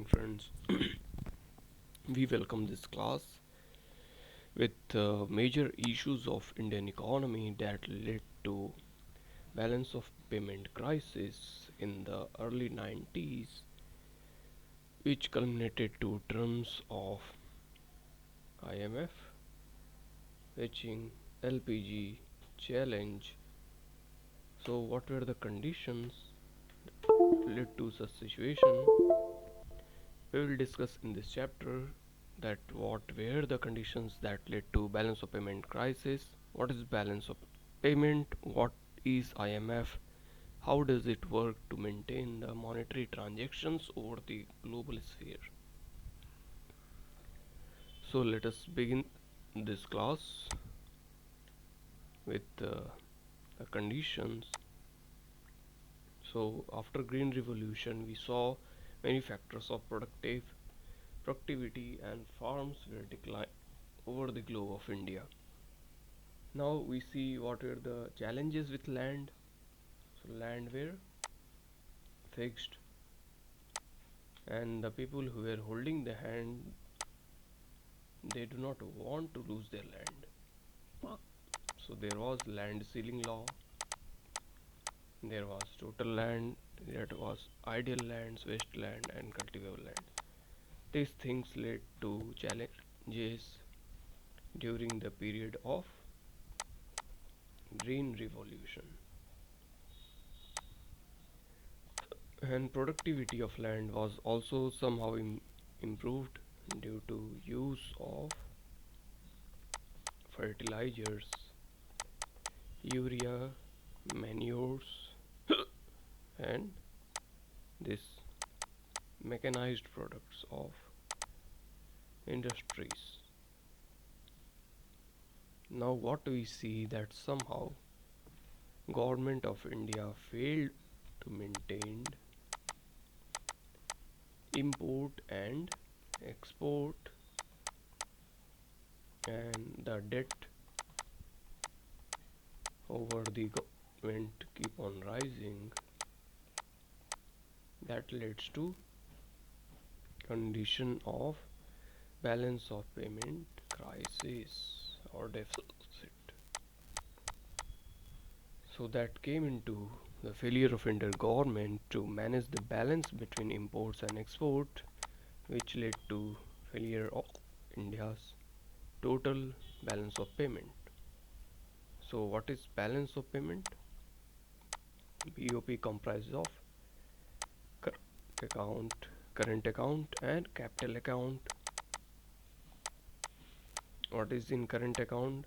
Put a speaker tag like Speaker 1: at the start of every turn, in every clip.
Speaker 1: friends. We welcome this class with major issues of Indian economy that led to balance of payment crisis in the early 90s, which culminated to terms of IMF fetching LPG challenge. So what were the conditions led to such situation? We will discuss in this chapter that what were the conditions that led to balance of payment crisis, what is balance of payment, what is IMF, how does it work to maintain the monetary transactions over the global sphere. So let us begin this class with the conditions. So after Green Revolution we saw many factors of productivity and farms were declined over the globe of India. Now we see what were the challenges with land. So land were fixed, and the people who were holding the hand, they do not want to lose their land. So there was land ceiling law, there was total land, there was ideal lands, waste land, and cultivable land. These things led to challenges during the period of Green Revolution. And productivity of land was also somehow improved due to use of fertilizers, urea, manures, and this mechanized products of industries. Now what we see that somehow government of India failed to maintain import and export, and the debt over the government keep on rising. That leads to condition of balance of payment crisis or deficit. So that came into the failure of Indian government to manage the balance between imports and export, which led to failure of India's total balance of payment. So what is balance of payment? BOP comprises of current account and capital account. What is in current account?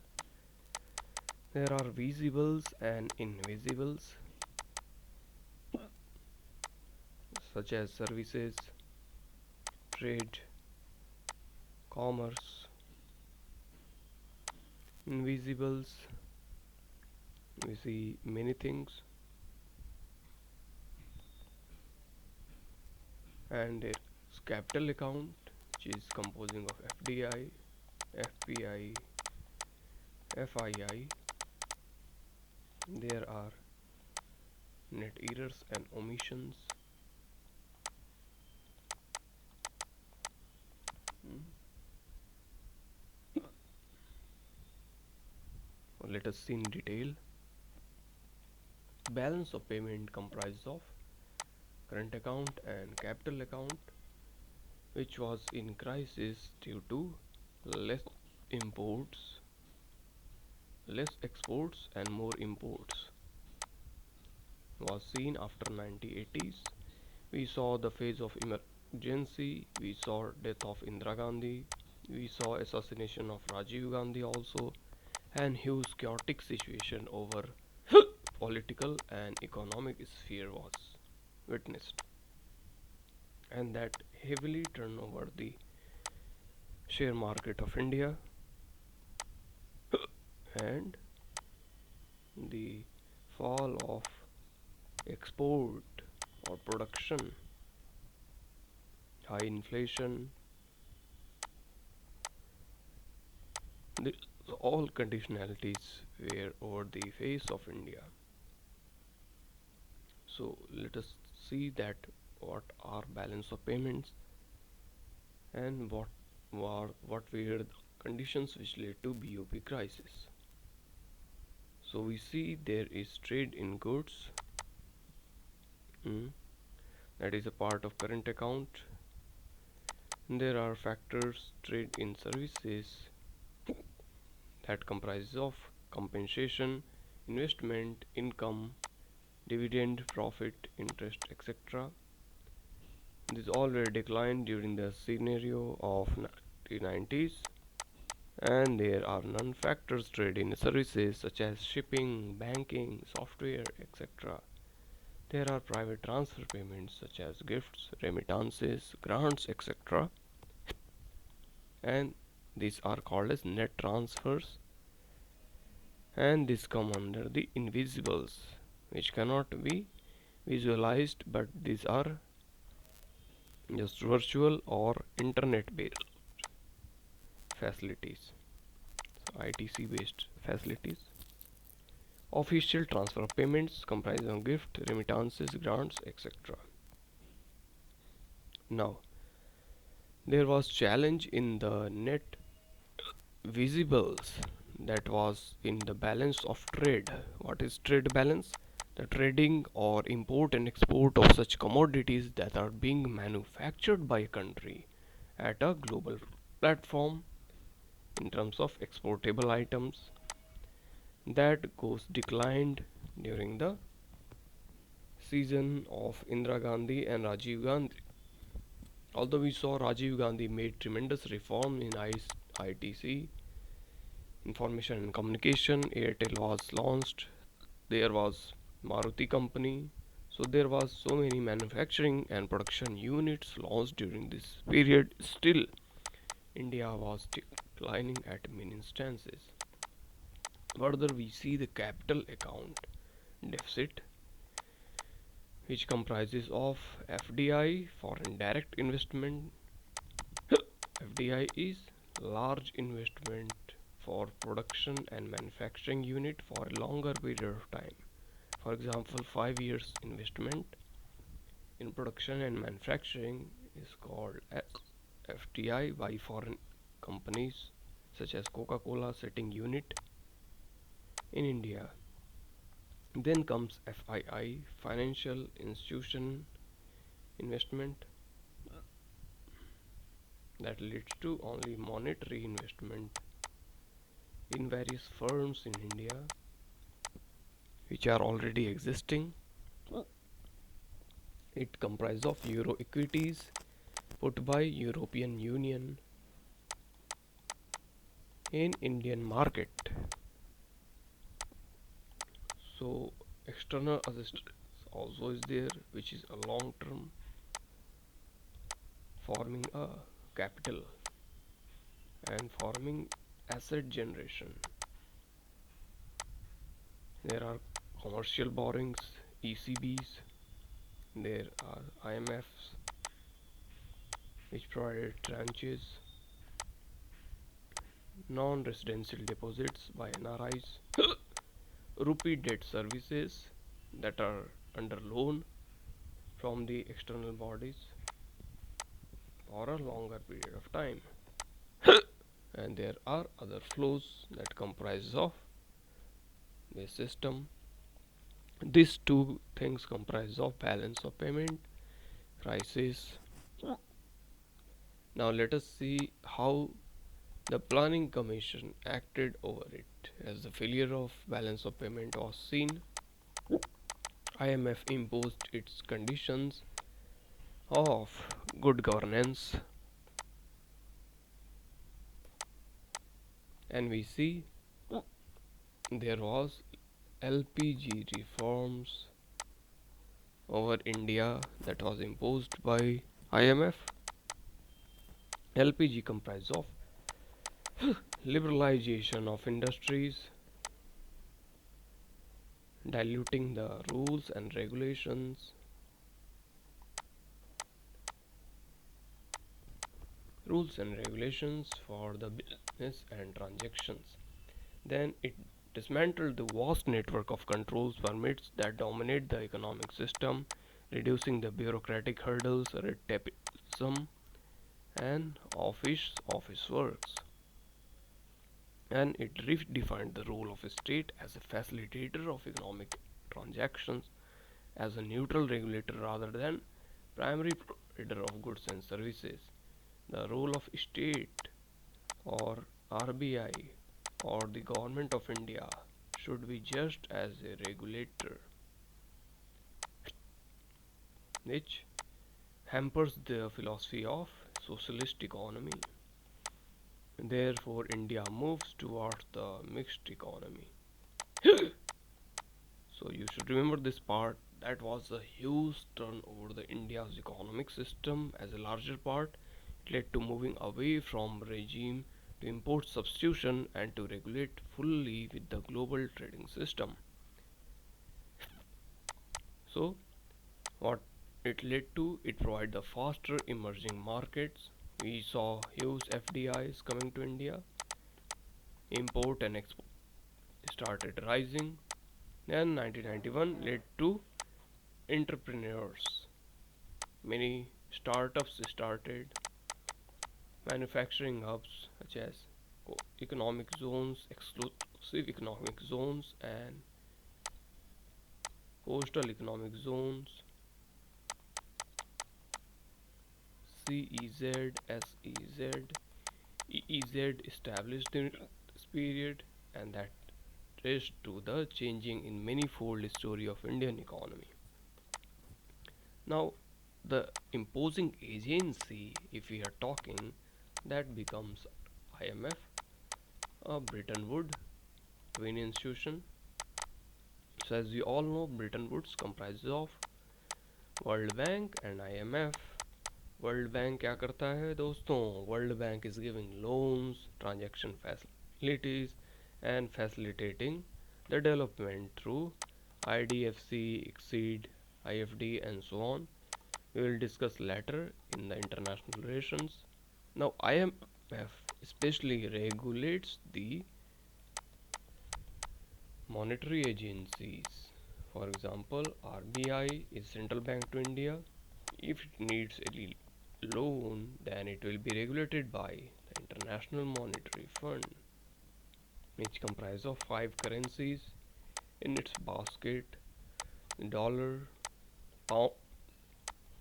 Speaker 1: There are visibles and invisibles, such as services, trade, commerce. Invisibles, we see many things, and there's capital account, which is composing of FDI, FPI, FII. There are net errors and omissions. Let us see in detail. Balance of payment comprises of current account and capital account, which was in crisis due to less imports, less exports and more imports, was seen after 1980s. We saw the phase of emergency, we saw death of Indira Gandhi, we saw assassination of Rajiv Gandhi also, and huge chaotic situation over political and economic sphere was witnessed, and that heavily turned over the share market of India, and the fall of export or production, high inflation, all conditionalities were over the face of India. So let us see that what are balance of payments. And what were the conditions which led to BOP crisis? So we see there is trade in goods, mm, that is a part of current account. There are factors trade in services that comprises of compensation, investment, income, dividend, profit, interest, etc. These all were declined during the scenario of 1990s. And there are non-factors trade in services such as shipping, banking, software, etc. There are private transfer payments such as gifts, remittances, grants, etc. And these are called as net transfers, and these come under the invisibles which cannot be visualized, but these are just virtual or internet based facilities, so ITC based facilities. Official transfer of payments comprise of gift, remittances, grants, etc. Now, there was challenge in the net visibles, that was in the balance of trade. What is trade balance? The trading or import and export of such commodities that are being manufactured by a country at a global platform in terms of exportable items, that goes declined during the season of Indira Gandhi and Rajiv Gandhi. Although we saw Rajiv Gandhi made tremendous reform in ITC, information and communication, Airtel was launched, there was Maruti company, so there was so many manufacturing and production units launched during this period. Still, India was declining at many instances. Further, we see the capital account deficit, which comprises of FDI, foreign direct investment. FDI is large investment for production and manufacturing unit for a longer period of time. For example, 5 years investment in production and manufacturing is called as FDI by foreign companies such as Coca-Cola setting unit in India. Then comes FII, financial institution investment, that leads to only monetary investment in various firms in India which are already existing. It comprises of euro equities put by European Union in Indian market. So external assistance also is there, which is a long term, forming a capital and forming asset generation. There are commercial borrowings, ECBs, there are IMFs which provided tranches, non-residential deposits by NRIs, rupee debt services that are under loan from the external bodies for a longer period of time. And there are other flows that comprise of this system. These two things comprise of balance of payment crisis. Now let us see how the planning commission acted over it. As the failure of balance of payment was seen, IMF imposed its conditions of good governance, and we see there was LPG reforms over India that was imposed by IMF. LPG comprised of liberalization of industries, diluting the rules and regulations for the business and transactions. Then it dismantled the vast network of controls permits that dominate the economic system, reducing the bureaucratic hurdles, red tapeism, and office works, and it redefined the role of a state as a facilitator of economic transactions, as a neutral regulator rather than primary provider of goods and services. The role of state or RBI or the government of India should be just as a regulator, which hampers the philosophy of socialist economy. Therefore, India moves towards the mixed economy. So you should remember this part. That was a huge turn over the India's economic system as a larger part. It led to moving away from regime to import substitution and to regulate fully with the global trading system. So what it led to, it provided the faster emerging markets. We saw huge FDIs coming to India. Import and export started rising. Then 1991 led to entrepreneurs. Many startups started, manufacturing hubs such as economic zones, exclusive economic zones, and coastal economic zones, CEZ, SEZ, EEZ established in this period, and that traced to the changing in manifold story of Indian economy. Now, the imposing agency, if we are talking, that becomes IMF, a Bretton Woods twin institution. So, as we all know, Bretton Woods comprises of World Bank and IMF. World Bank क्या करता है दोस्तों? World Bank is giving loans, transaction facilities, and facilitating the development through IDFC, Exceed, IFD, and so on. We will discuss later in the international relations. Now, IMF especially regulates the monetary agencies. For example, RBI is central bank to India. If it needs a loan, then it will be regulated by the International Monetary Fund, which comprises of 5 currencies in its basket: dollar, pound,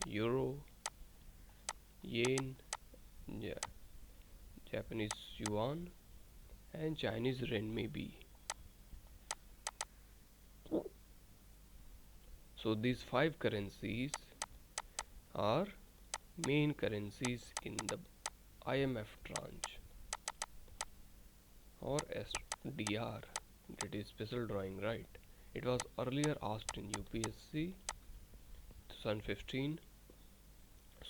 Speaker 1: euro, yen, Japanese yuan, and Chinese renminbi. So these 5 currencies are main currencies in the IMF tranche or SDR, that is special drawing right. It was earlier asked in UPSC 2015.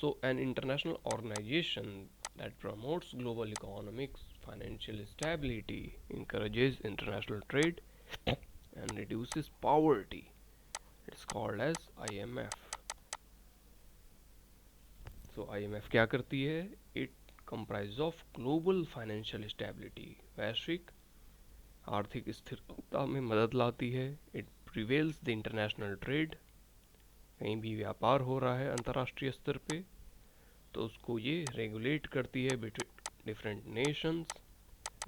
Speaker 1: So an international organization that promotes global economics, financial stability, encourages international trade, and reduces poverty. It's called as IMF. So IMF क्या करती है? It comprises of global financial stability, वैश्विक आर्थिक स्थिरता में मदद लाती है. It prevails the international trade, कहीं भी व्यापार हो रहा है अंतर्राष्ट्रीय स्तर पे तो उसको ये रेगुलेट करती है between different Nations,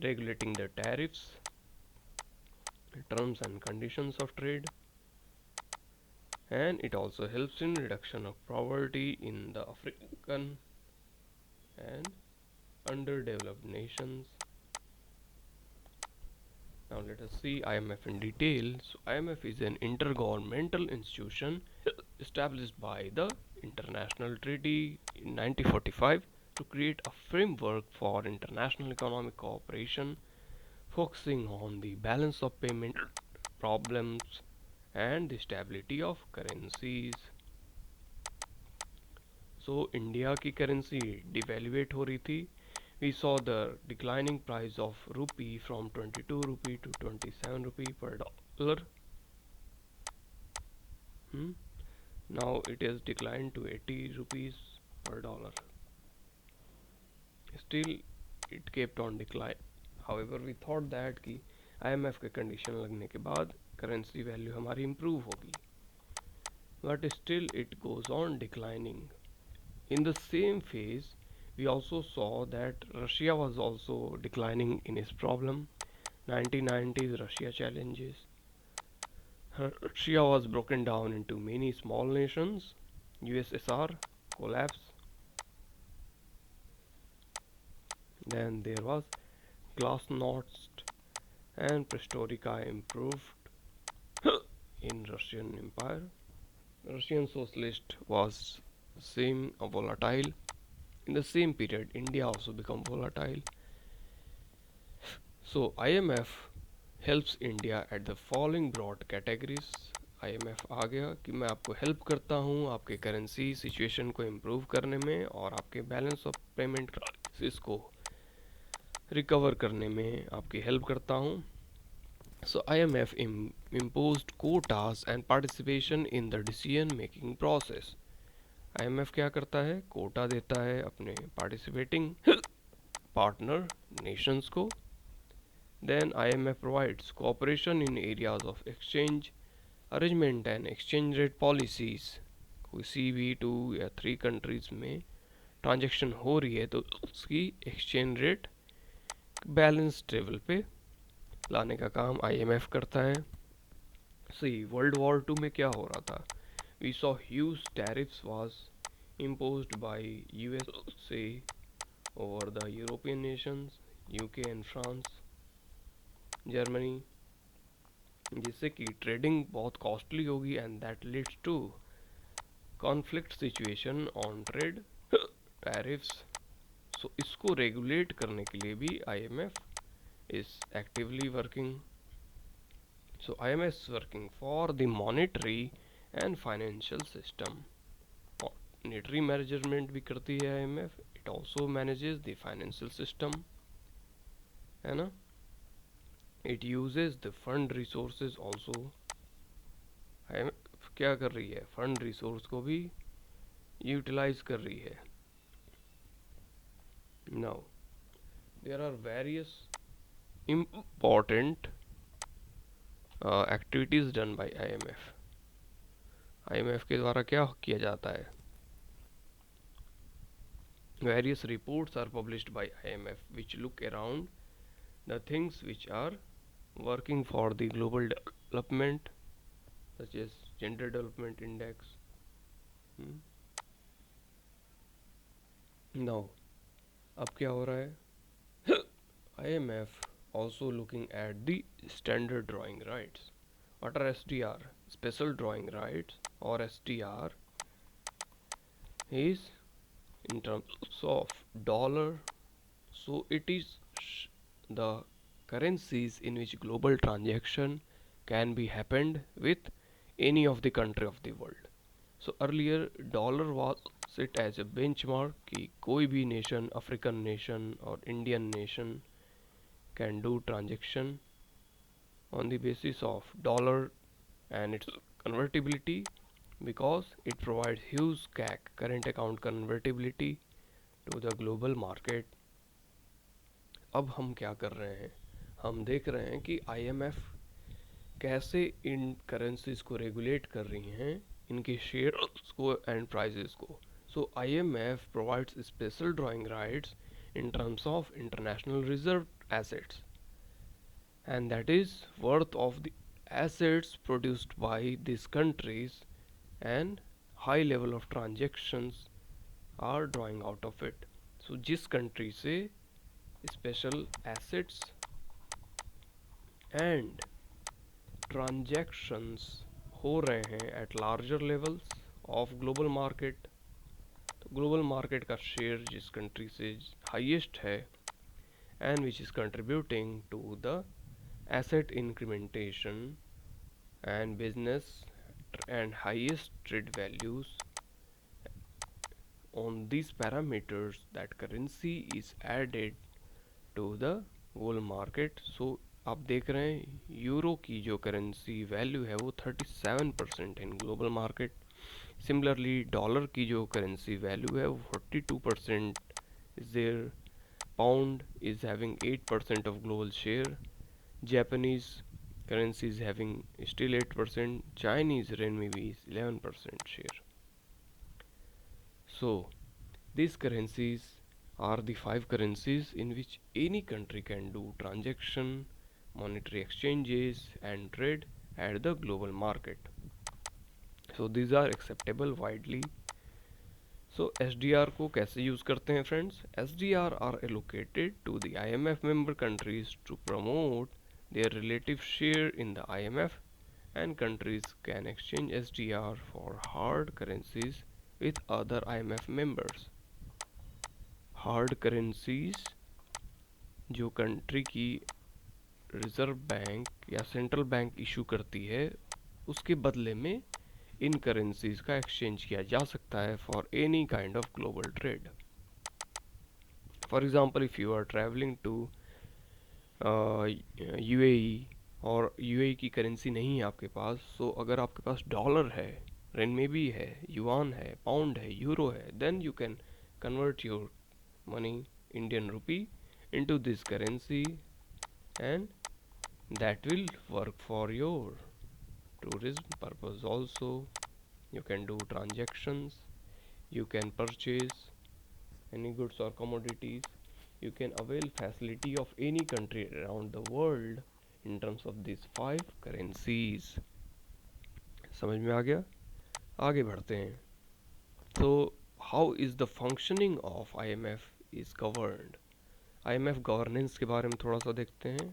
Speaker 1: regulating the tariffs, terms and conditions of trade, and it also helps in reduction of poverty in the African and underdeveloped nations. Now let us see IMF in detail. So IMF is an intergovernmental institution established by the International Treaty in 1945 to create a framework for international economic cooperation focusing on the balance of payment problems and the stability of currencies. So India की currency डिवेल्युएट हो रही थी. We saw the declining price of rupee from 22 rupee to 27 rupee per dollar. Now it has declined to 80 rupees per dollar. Still it kept on decline. However, we thought that कि IMF के condition लगने के बाद currency value हमारी improve होगी, but still it goes on declining. In the same phase, We also saw that Russia was also declining in its problem. 1990s Russia challenges. Russia was broken down into many small nations. USSR collapse. Then there was Glasnost and Perestroika improved in Russian Empire. Russian socialist was same volatile. In the same period, India also become volatile. So IMF helps India at the following broad categories. IMF आ गया कि मैं आपको help करता हूँ आपके currency situation को improve करने में और आपके बैलेंस ऑफ पेमेंट क्राइसिस को रिकवर करने में आपकी हेल्प करता हूँ. So IMF imposed quotas and participation in the decision making process. IMF क्या करता है? कोटा देता है अपने पार्टिसिपेटिंग पार्टनर नेशंस को. Then IMF provides cooperation in areas of exchange arrangement and exchange rate policies. किसी भी 2 या 3 कंट्रीज में ट्रांजेक्शन हो रही है तो उसकी एक्सचेंज रेट बैलेंस लेवल पे लाने का काम IMF करता है. सी वर्ल्ड वॉर 2 में क्या हो रहा था? We saw huge tariffs was imposed by USA over the European nations, UK and France, Germany, जिससे कि ट्रेडिंग बहुत कॉस्टली होगी and that leads to conflict situation on trade tariffs. So इसको रेगुलेट करने के लिए भी IMF is actively working. So IMF is working for the monetary and financial system. Monetary management भी करती है IMF. It also manages the financial system, है ना. It uses the fund resources also. IMF क्या कर रही है? फंड रिसोर्स को भी यूटिलाइज कर रही है. Now there are various important activities done by IMF. IMF के द्वारा क्या किया जाता है? Various reports are published by IMF which look around the things which are working for the global development, such as gender development index. Now अब क्या हो रहा है? IMF also looking at the standard drawing rights. What are SDR? Special drawing rights, or SDR is in terms of dollar. So it is the currencies in which global transaction can be happened with any of the country of the world. So earlier dollar was set as a benchmark कि कोई भी nation, African nation or Indian nation can do transaction on the basis of dollar and its convertibility, because it provides huge CAC, current account convertibility, to the global market. अब हम क्या कर रहे हैं? हम देख रहे हैं कि IMF कैसे इन करेंसीज को रेगुलेट कर रही हैं, इनके शेयर्स को एंड प्राइजेस को. सो IMF provides special drawing rights in terms of international reserve assets, and that is worth of the assets produced by these countries, and high level of transactions are drawing out of it. So जिस country से special assets and transactions हो रहे हैं at larger levels of global market, तो global market का share जिस country से highest है and which is contributing to the asset incrementation and business and highest trade values on these parameters, that currency is added to the world market. So आप देख रहे हैं euro की जो करेंसी वैल्यू है वो 37% in global market. Similarly dollar की जो करेंसी वैल्यू है वो 42% is there. Pound is having 8% of global share. Japanese currency is having still 8%. Chinese renminbi is 11% share. So these currencies are the five currencies in which any country can do transaction, monetary exchanges, and trade at the global market. So these are acceptable widely. So SDR को कैसे use करते हैं friends? SDR are allocated to the IMF member countries to promote their relative share in the IMF, and countries can exchange SDR for hard currencies with other IMF members. Hard currencies जो country की reserve bank या central bank issue करती है, उसके बदले में इन currencies का exchange किया जा सकता है for any kind of global trade. For example, if you are travelling to UAE और यूएई की करेंसी नहीं है आपके पास, सो अगर आपके पास डॉलर है, रेनमेबी है, युआन है, पाउंड है, यूरो है, then you can convert your money, Indian rupee, into this currency, and that will work for your tourism purpose also. You can do transactions, you can purchase any goods or commodities, you can avail facility of any country around the world in terms of these five currencies. समझ में आ गया? आगे बढ़ते हैं. So how is the functioning of IMF is governed? IMF governance के बारे में थोड़ा सा देखते हैं,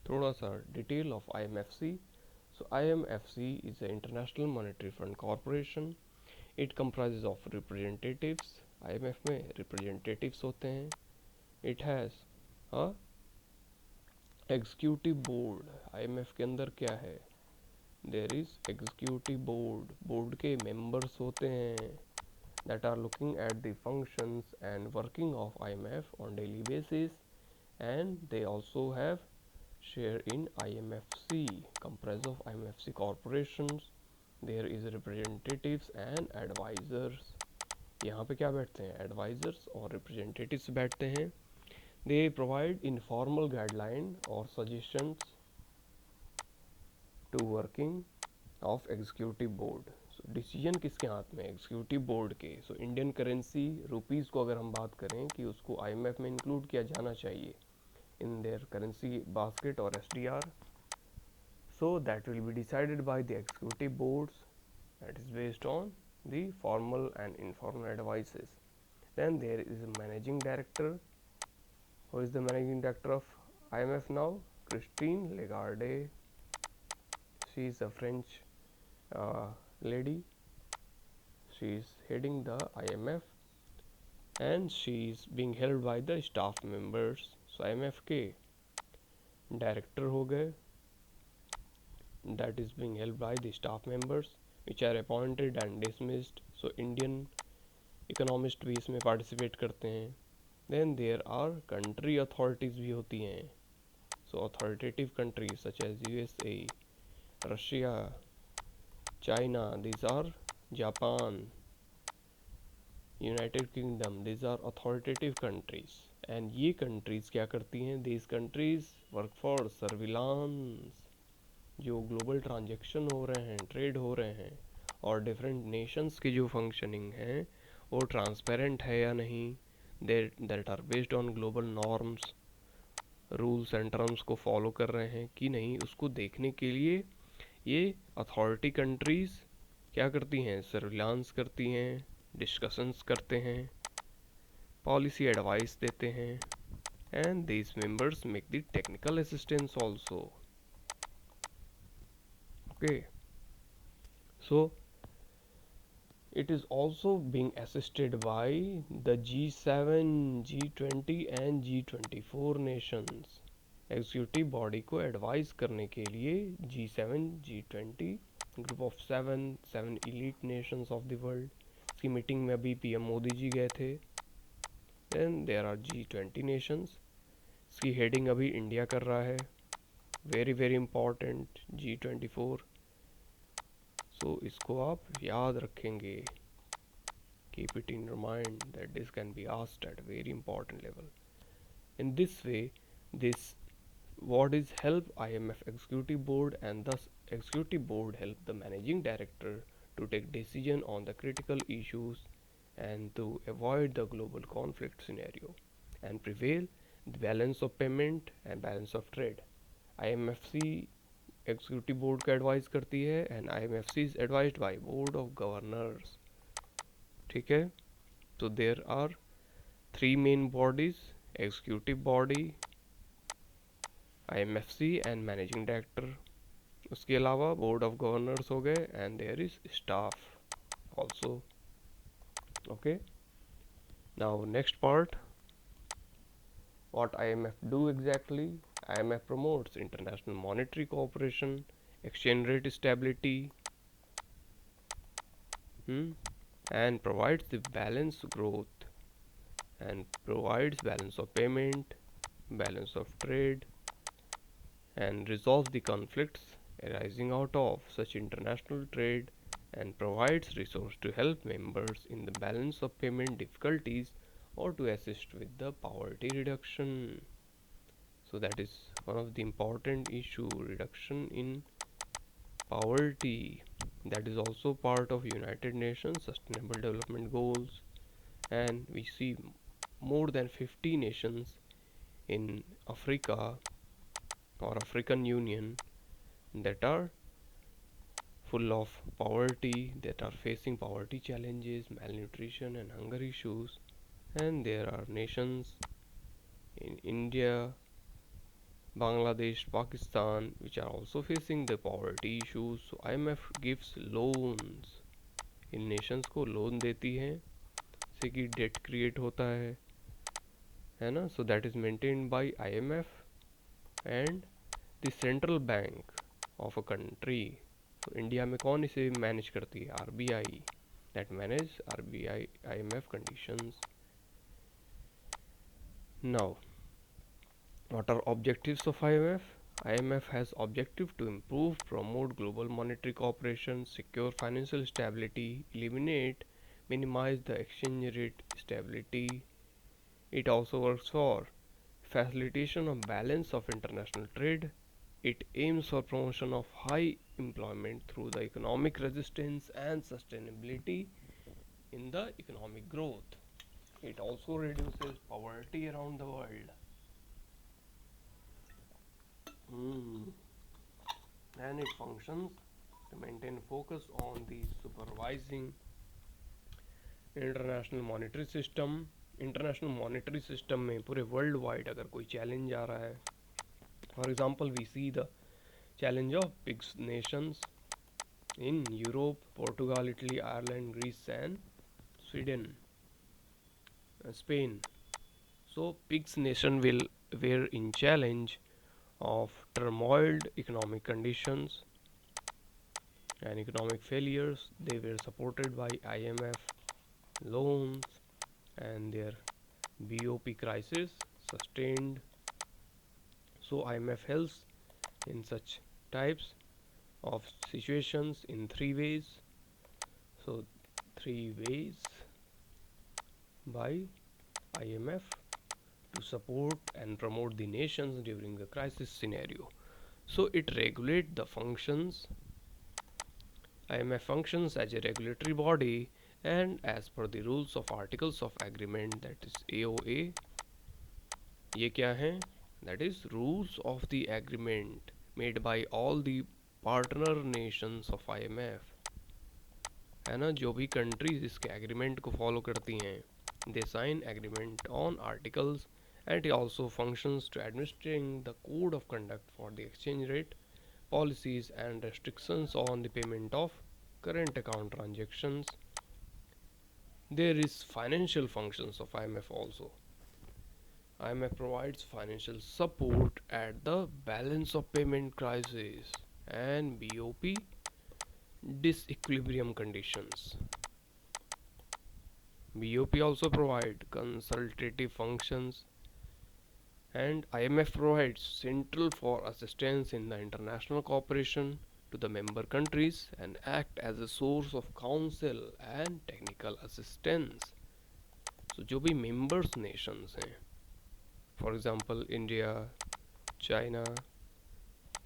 Speaker 1: थोड़ा सा detail of IMFC. So IMFC is an international monetary fund corporation. It comprises of representatives. IMF में representatives होते हैं. It has a executive board. IMF के अंदर क्या है? There is executive board. Board के members होते हैं that are looking at the functions and working of IMF on daily basis, and they also have share in IMFC, comprised of IMFC corporations. There is representatives and advisors. यहाँ पे क्या बैठते हैं? Advisors और representatives बैठते हैं. They provide informal guideline or suggestions to working of executive board. Decision किसके हाथ में? एग्जीक्यूटिव बोर्ड के. सो इंडियन करेंसी रुपीज़ को अगर हम बात करें कि उसको आईएमएफ में इंक्लूड किया जाना चाहिए इन देयर करेंसी बास्केट और SDR, so that will be decided by the executive boards, that is based on the formal and informal advices. Then there is a managing director. Who is the managing director of IMF now? Christine Lagarde. She is a French lady. She is heading the IMF and she is being held by the staff members. So IMF के director हो गए, that is being held by the staff members which are appointed and dismissed. So Indian economists भी इसमें participate करते हैं. Then there are country authorities भी होती हैं. So authoritative countries such as USA, Russia, China, these are Japan, United Kingdom, these are authoritative countries. And ये countries क्या करती हैं? These countries work for surveillance. जो global transaction हो रहे हैं, trade हो रहे हैं, और different nations की जो functioning है वो transparent है या नहीं, that are based on global norms, rules and terms को follow कर रहे हैं कि नहीं, उसको देखने के लिए ये अथॉरिटी कंट्रीज़ क्या करती हैं? सर्विलांस करती हैं, डिस्कशंस करते हैं, पॉलिसी एडवाइस देते हैं, and these members make the technical assistance also. Okay, so it is also being assisted by the G7, G20 and G24 nations. Executive body को एडवाइस करने के लिए G7, G20, group of seven elite nations of the world. इसकी meeting में अभी PM Modi ji गए थे. Then there are G20 nations. इसकी हेडिंग अभी इंडिया कर रहा है. Very very important G24. सो इसको आप याद रखेंगे. Keep it in your mind that this can be asked at very important level. In this way, this what is help IMF executive board, and thus executive board help the managing director to take decision on the critical issues and to avoid the global conflict scenario and prevail the balance of payment and balance of trade. IMFC executive board का advice करती है and IMFC is advised by board of governors. ठीक है, तो there are three main bodies, executive body, IMFC and managing director. उसके अलावा board of governors हो गए and there is staff also. Okay, now next part, what IMF do exactly. IMF promotes international monetary cooperation, exchange rate stability, and provides the balanced growth and provides balance of payment, balance of trade, and resolves the conflicts arising out of such international trade and provides resources to help members in the balance of payment difficulties or to assist with the poverty reduction. So that is one of the important issue, reduction in poverty. That is also part of United Nations Sustainable Development Goals, and we see more than 50 nations in Africa or African Union that are full of poverty, that are facing poverty challenges, malnutrition and hunger issues. And there are nations in India, Bangladesh, Pakistan, which are also facing the poverty issues. So IMF gives loans. In nations को loan देती है, जिससे कि debt create होता है ना. So that is maintained by IMF and the central bank of a country. So India में कौन इसे मैनेज करती है? RBI, that manage RBI IMF conditions. Now, what are objectives of IMF? IMF has objective to improve, promote global monetary cooperation, secure financial stability, eliminate, minimize the exchange rate stability. It also works for facilitation of balance of international trade. It aims for promotion of high employment through the economic resistance and sustainability in the economic growth. It also reduces poverty around the world. And it functions to maintain focus on the supervising international monetary system. International monetary system में पूरे world wide अगर कोई challenge आ रहा है, for example we see the challenge of pigs nations in Europe, Portugal, Italy, Ireland, Greece and Sweden, Spain. So pigs nation will were in challenge of turmoiled economic conditions and economic failures. They were supported by IMF loans and their BOP crisis sustained. So IMF helps in such types of situations in three ways. So three ways by IMF to support and promote the nations during the crisis scenario. So it regulates the functions. IMF functions as a regulatory body and as per the rules of Articles of Agreement, that is AOA. ये क्या है? That is rules of the agreement made by all the partner nations of IMF. है ना, जो भी countries इसके agreement को follow करती हैं, they sign agreement on articles, and it also functions to administering the code of conduct for the exchange rate policies and restrictions on the payment of current account transactions. There is financial functions of IMF also. IMF provides financial support at the balance of payment crisis and BOP disequilibrium conditions. BOP also provide consultative functions, and IMF provides central for assistance in the international cooperation to the member countries and act as a source of counsel and technical assistance. So जो भी members nations हैं, for example India, China,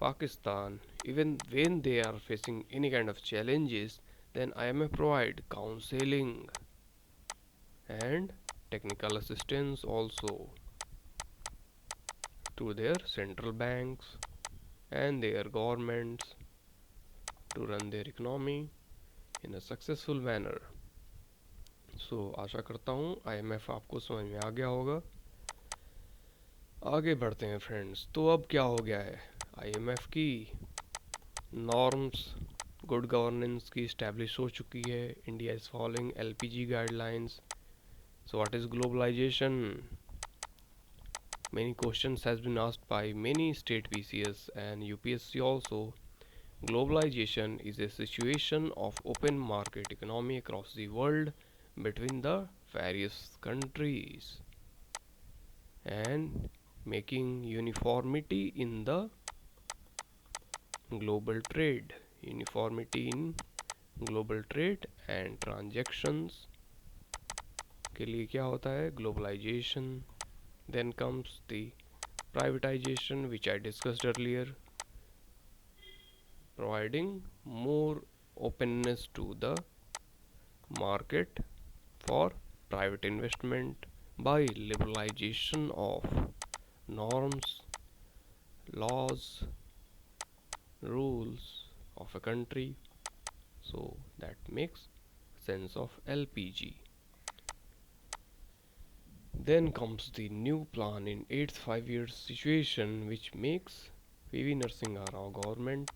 Speaker 1: Pakistan, even when they are facing any kind of challenges, then IMF provide counseling and technical assistance also to their central banks and their governments to run their economy in a successful manner. सो आशा करता हूँ IMF आपको समझ में आ गया होगा. आगे बढ़ते हैं फ्रेंड्स. तो अब क्या हो गया है, आईएमएफ की नॉर्म्स गुड गवर्नेंस की इस्टेब्लिश हो चुकी है. India is following LPG guidelines. So what is globalisation? Many questions has been asked by many state PCS and UPSC also. Globalization is a situation of open market economy across the world between the various countries and making uniformity in the global trade. Uniformity in global trade and transactions के लिए क्या होता है? Globalization. Then comes the privatization, which I discussed earlier, providing more openness to the market for private investment by liberalization of norms, laws, rules of a country. So that makes sense of LPG. Then comes the new plan in 8th 5 years situation, which makes PV Narasimha Rao government.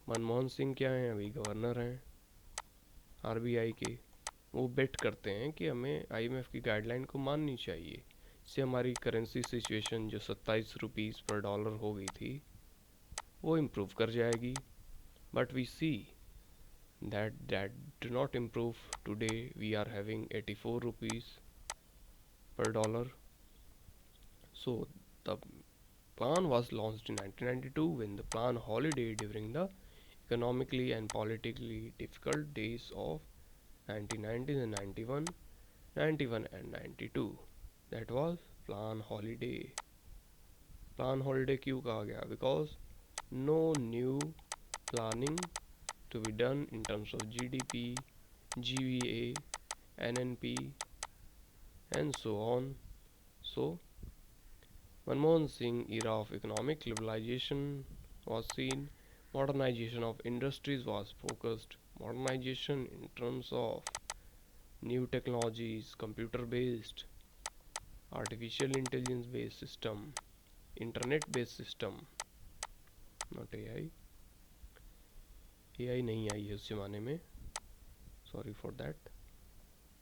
Speaker 1: Manmohan Singh क्या हैं, अभी governor हैं RBI के. वो बेट करते हैं कि हमें आईएमएफ की गाइडलाइन को माननी चाहिए. इससे हमारी करेंसी सिचुएशन जो 27 रुपीज़ पर डॉलर हो गई थी वो इम्प्रूव कर जाएगी. But we see that do not improve. Today we are having 84 rupees per dollar. So the plan was launched in 1992 when the plan holiday during the economically and politically difficult days of 1990 and 91, 91 and 92. That was plan holiday. Plan holiday क्यों कहा गया? Because no new planning to be done in terms of GDP, GVA, NNP and so on. So Manmohan Singh era of economic liberalization was seen. Modernization of industries was focused. Modernization in terms of new technologies, computer based, artificial intelligence based system, internet based system, not AI. AI नहीं आई है उस ज़माने में, sorry for that.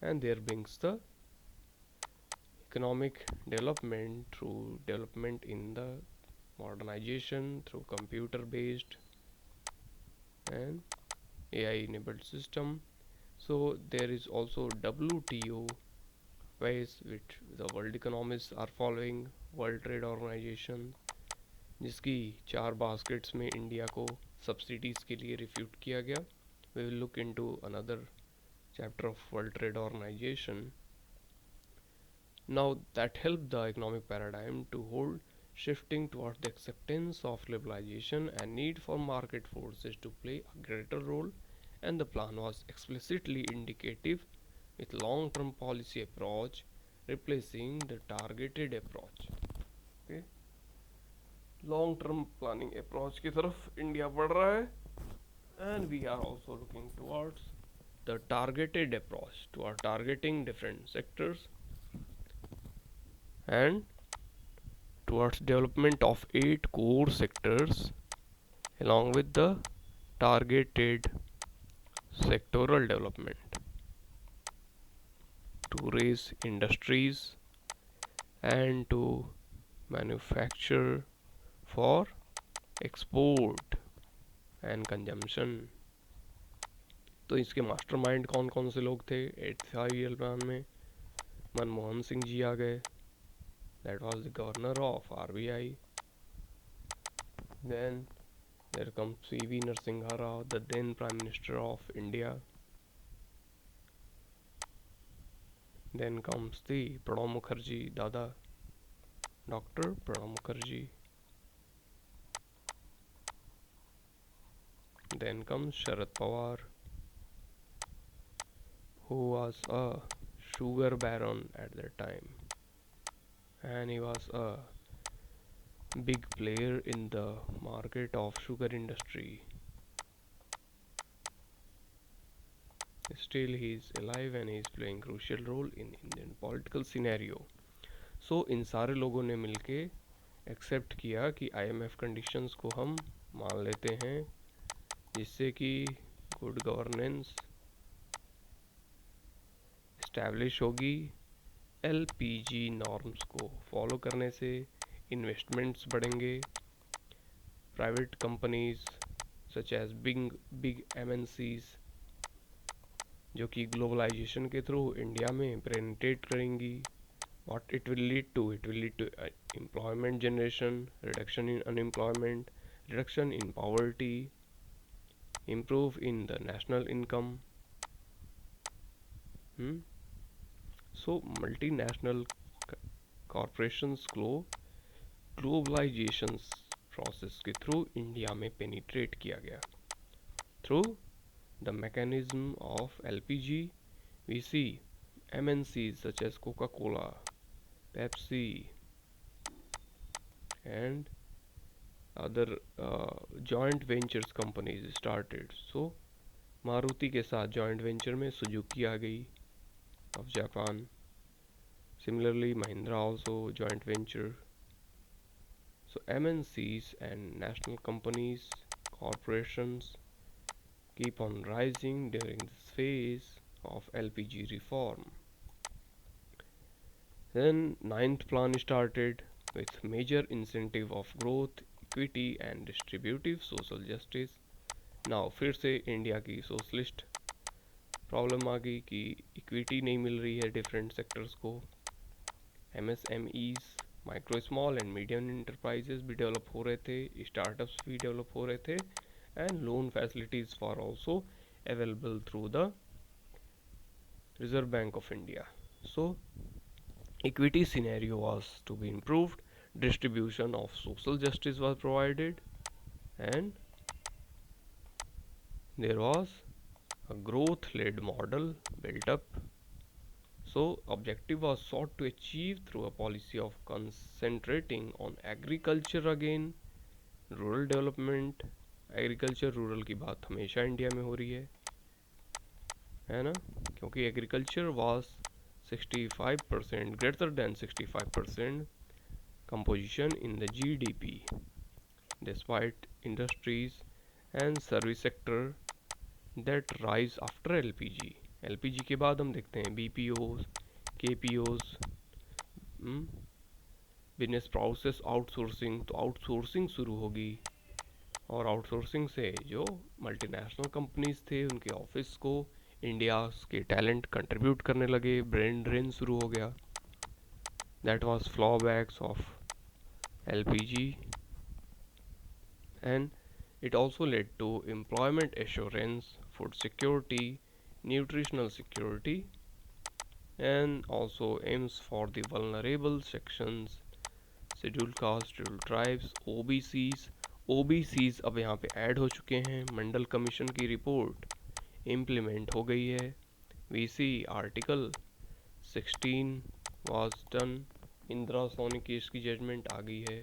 Speaker 1: And there brings the economic development through development in the modernization through computer based and AI enabled system. So there is also WTO ways which the world economists are following, World Trade Organization, जिसकी 4 baskets में India को subsidies के लिए refute किया गया. We will look into another chapter of World Trade Organization. Now that help the economic paradigm to hold shifting towards the acceptance of liberalization and need for market forces to play a greater role, and the plan was explicitly indicative with long-term policy approach replacing the targeted approach. Okay, long-term planning approach की तरफ India बढ़ रहा है, and we are also looking towards the targeted approach toward targeting different sectors and towards development of 8 core sectors along with the targeted sectoral development to raise industries and to manufacture for export and consumption. तो इसके mastermind कौन कौन से लोग थे 8th 5 year plan में? मनमोहन सिंह जी आ गए, that was the governor of RBI. Then there comes PV Narasimha Rao, the then Prime Minister of India. Then comes the Pranab Mukherjee, Dada, Dr. Pranab Mukherjee. Then comes Sharad Pawar, who was a sugar baron at that time, and he was a big player in the market of sugar industry. Still he is alive and he is playing crucial role in Indian political scenario. So इन सारे लोगों ने मिलके accept किया कि IMF conditions को हम मान लेते हैं, जिससे कि गुड गवर्नेंस इस्टेब्लिश होगी। एलपीजी नॉर्म्स को फॉलो करने से इन्वेस्टमेंट्स बढ़ेंगे। Private companies such as big MNCs जो कि ग्लोबलाइजेशन के थ्रू इंडिया में पेनिट्रेट करेंगी। What it will lead to? It will lead to employment generation, reduction in unemployment, reduction in poverty, improve in the national income. So multinational corporations globalization process के through India में penetrate किया गया। Through the mechanism of LPG, we see MNCs such as Coca-Cola, Pepsi, and other joint ventures companies started. So Maruti के साथ joint venture में Suzuki आ गई of Japan. Similarly, Mahindra also joint venture. So MNCs and national companies, corporations keep on rising during this phase of LPG reform. Then ninth plan started with major incentive of growth, equity and distributive social justice. Now फिर से India की socialist problem आ गई कि equity नहीं मिल रही है different sectors को। MSMEs, micro small and medium enterprises भी डेवलप हो रहे थे, स्टार्टअप्स भी डेवलप हो रहे थे, and loan facilities were also available through the Reserve Bank of India. So equity scenario was to be improved, distribution of social justice was provided, and there was a growth led model built up. So objective was sought to achieve through a policy of concentrating on agriculture again, rural development. Agriculture rural की बात हमेशा India में हो रही है ना, क्योंकि agriculture was 65% greater than 65% composition in the GDP despite industries and service sector that rise after LPG. LPG के बाद हम देखते हैं BPOs, KPOs, business process outsourcing. तो आउटसोर्सिंग शुरू होगी और आउटसोर्सिंग से जो मल्टीनेशनल कंपनीज थे उनके ऑफिस को इंडिया के टैलेंट कंट्रीब्यूट करने लगे, ब्रेन ड्रेन शुरू हो गया। That was flowbacks of LPG and it also led to employment assurance, food security, nutritional security, and also aims for the vulnerable sections, scheduled caste, scheduled tribes, OBCs अब यहाँ पे add हो चुके हैं। Mandal commission की रिपोर्ट इम्प्लीमेंट हो गई है। We see article 16 was done. Indira Sawhney case की जजमेंट आ गई है।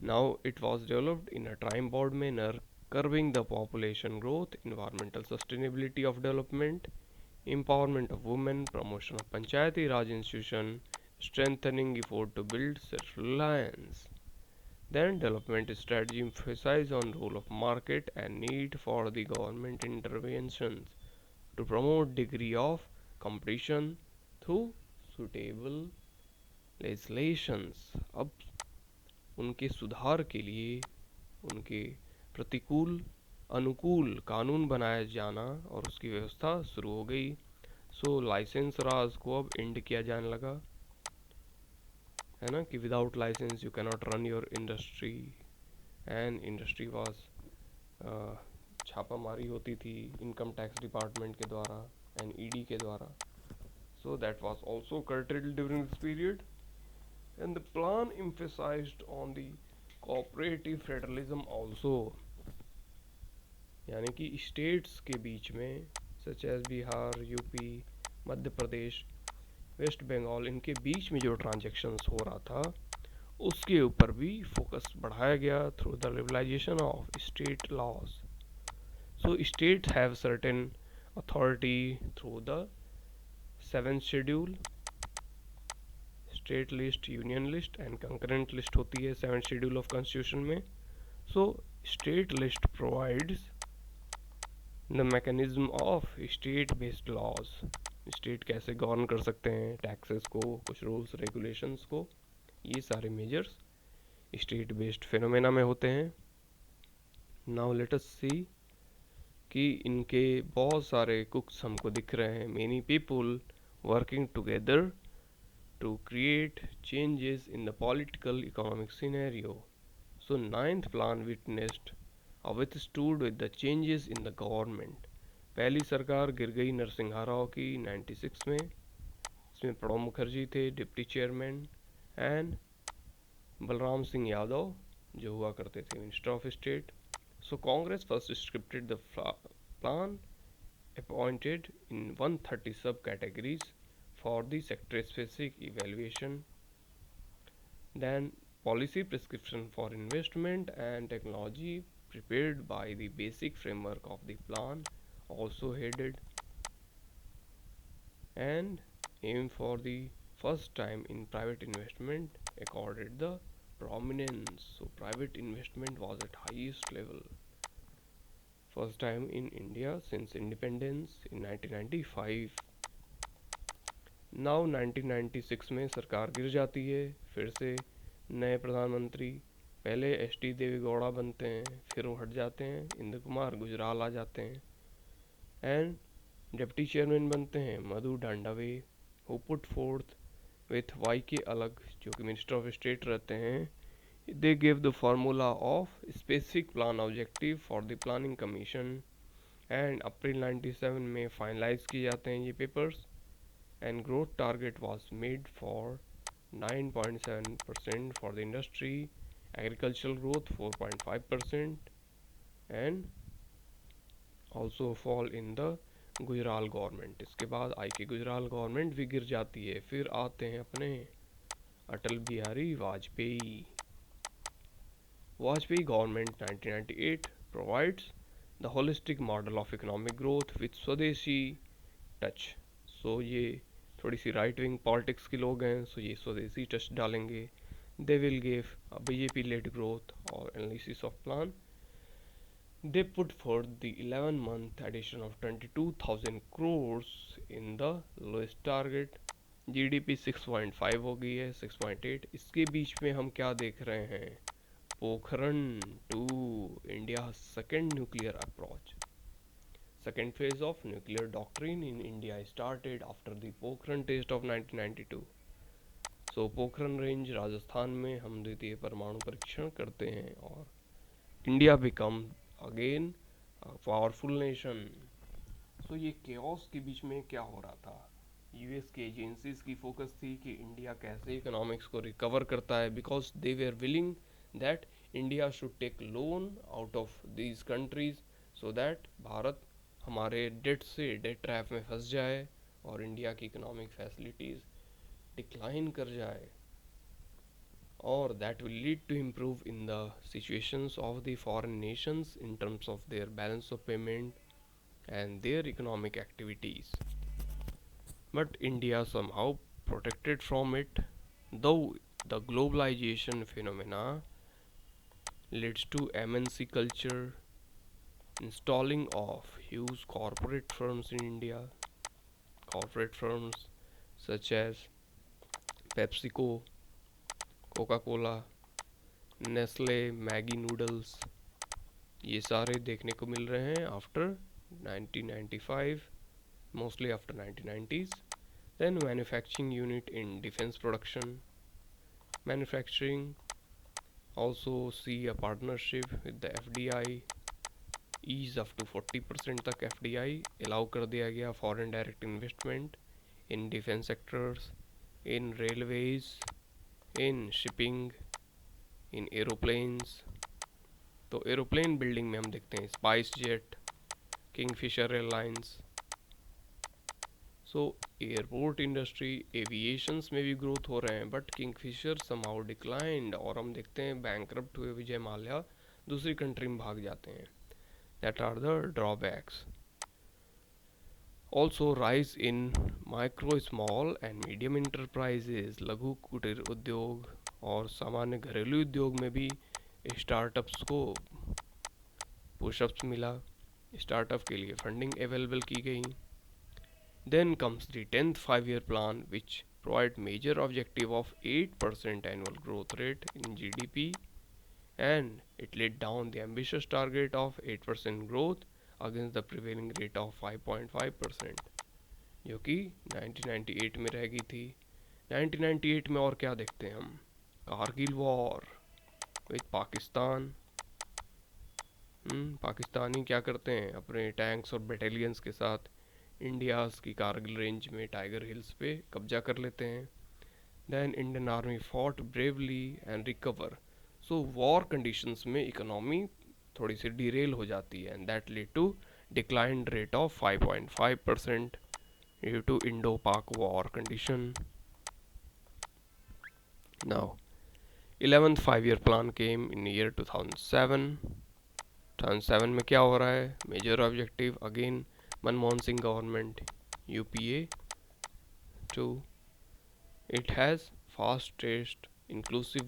Speaker 1: Now it was developed in a time bound manner, curbing the population growth, environmental sustainability of development, empowerment of women, promotion of Panchayati Raj institution, strengthening effort to build self-reliance. Then development strategy emphasize on role of market and need for the government interventions to promote degree of competition through suitable legislations. अब उनके सुधार के लिए उनके प्रतिकूल अनुकूल कानून बनाया जाना और उसकी व्यवस्था शुरू हो गई। सो लाइसेंस राज को अब एंड किया जाने लगा, है ना, कि without licence you can not run your industry. And industry was छापामारी होती थी इनकम टैक्स डिपार्टमेंट के द्वारा एंड ईडी के द्वारा। So that was also curtailed during this period, and the plan emphasized on the cooperative federalism also, यानी कि states के बीच में such as Bihar, UP, Madhya Pradesh, waste Bengal, इनके बीच में जो ट्रांजेक्शन्स हो रहा था उसके ऊपर भी फोकस बढ़ाया गया through the liberalisation of state laws. So states have certain authority through the seventh schedule, state list, union list and concurrent list होती है seventh schedule of constitution में. So state list provides the mechanism of state based laws. State कैसे govern कर सकते हैं taxes को, कुछ rules regulations को, ये सारे मेजर्स स्टेट बेस्ड फिनोमेना में होते हैं. नाउ लेट अस सी कि इनके बहुत सारे कुक्स हमको दिख रहे हैं. Many people working together to create changes in the political economic scenario. So ninth plan witnessed withstood with the changes in the government. पहली सरकार गिर गई नरसिंहा राव की 96 में. इसमें प्रणब मुखर्जी थे deputy chairman and Balram Singh Yadav जो हुआ करते थे minister of state. So Congress first scripted the plan, appointed in 130 subcategories for the sector-specific evaluation. Then policy prescription for investment and technology prepared by the basic framework of the plan also headed and aim for the first time in private investment accorded the prominence. So private investment was at highest level. First time in India since independence in 1995. Now 1996 में सरकार गिर जाती है, फिर से नए प्रधानमंत्री, पहले एस.टी. देवेगौड़ा बनते हैं, फिर वो हट जाते हैं, इंद्र कुमार गुजराल आ जाते हैं एंड डिप्टी चेयरमैन बनते हैं Madhu Dandavate who put forth with वाई के अलग जो कि मिनिस्टर ऑफ स्टेट रहते हैं. They gave the formula of specific plan objective for the planning commission and अप्रैल 97 में फाइनलाइज किए जाते हैं ये papers and growth target was made for 9.7% for the industry, agricultural growth 4.5% and also fall in the Gujral government. इसके बाद आई के Gujral government भी गिर जाती है. फिर आते हैं अपने Atal Bihari Vajpayee. Vajpayee government 1998 provides the holistic model of economic growth with स्वदेशी टच. सो ये थोड़ी सी राइट विंग पॉलिटिक्स के लोग हैं, सो ये स्वदेशी टच डालेंगे. They will give BJP led growth और analysis of plan. They put for the 11-month addition of 22,000 crores in the lowest target. GDP 6.5 हो गई है 6.8. इसके बीच में हम क्या देख रहे हैं? Pokhran 2, India's second nuclear approach. Second phase of nuclear doctrine in India started after the Pokhran test of 1992. So Pokhran range Rajasthan में हम द्वितीय परमाणु परीक्षण करते हैं और India become again powerful nation. So ये केओस के बीच में क्या हो रहा था? यूएस के एजेंसीज की फोकस थी कि इंडिया कैसे इकोनॉमिक्स को रिकवर करता है, because they were willing that India should take loan out of these countries so that Bharat हमारे डेट से डेट ट्रैप में फंस जाए और इंडिया की इकोनॉमिक फैसिलिटीज़ डिक्लाइन कर जाए और that will lead to improve in the situations of the foreign nations in terms of their balance of payment and their economic activities. But India somehow protected from it, though the globalization phenomena leads to MNC culture, installing of huge corporate firms in India. Corporate firms such as PepsiCo, Coca-Cola, Nestle, Maggi Noodles, ये सारे देखने को मिल रहे हैं after 1995, mostly after 1990s. Then manufacturing unit in defense production. Manufacturing also see a partnership with the FDI, ease up to 40% तक FDI allow कर दिया गया foreign direct investment in defense sectors, in railways, in shipping, in aeroplanes. तो aeroplane building में हम देखते हैं spice jet, Kingfisher airlines. सो airport industry aviations में भी ग्रोथ हो रहे हैं, बट किंगफिशर समहाउ डिक्लाइंड, और हम देखते हैं बैंकरप्ट हुए विजय माल्या दूसरी कंट्री में भाग जाते हैं. That are the drawbacks. Also rise in micro small and medium enterprises, लघु कुटीर उद्योग और सामान्य घरेलू उद्योग में भी स्टार्टअप्स को पुशअप्स मिला, स्टार्टअप के लिए फंडिंग अवेलेबल की गई. Then comes the 10th 5-year plan, which provide major objective of 8% annual growth rate in GDP, and it laid down the ambitious target of 8% growth against the prevailing rate of 5.5%, जो कि 1998 में रह गई थी. 1998 में और क्या देखते हैं हम? Kargil war with Pakistan. पाकिस्तानी क्या करते हैं? अपने टैंक्स और बटालियंस के साथ इंडियाज़ की कारगिल रेंज में टाइगर हिल्स पे कब्जा कर लेते हैं. Then Indian army fought bravely and recover. So war conditions में इकोनॉमी थोड़ी सी डिरेल हो जाती है, and that lead to decline rate of 5.5% due to Indo Pak war condition. Now 11th 5-year plan came in year 2007. 2007 में क्या हो रहा है? Major objective again Manmohan Singh government, UPA 2. It has fast test inclusive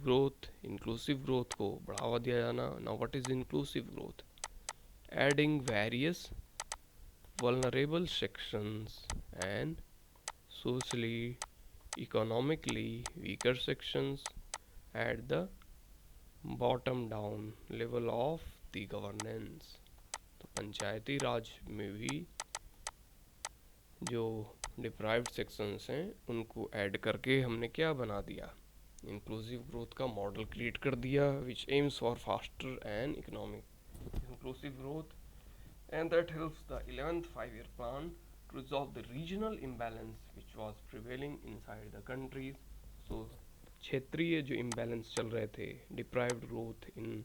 Speaker 1: growth को बढ़ावा दिया जाना. Now what is inclusive growth? Adding various vulnerable sections and socially economically weaker sections at the bottom down level of the governance. तो पंचायती राज में भी जो deprived sections हैं उनको ऐड करके हमने क्या बना दिया? इंक्लूसिव ग्रोथ का मॉडल क्रिएट कर दिया, which aims for faster and economic inclusive growth, and that helps the 11th 5-year plan to resolve the regional imbalance which was prevailing inside the countries. So क्षेत्रीय जो imbalance चल रहे थे, deprived growth in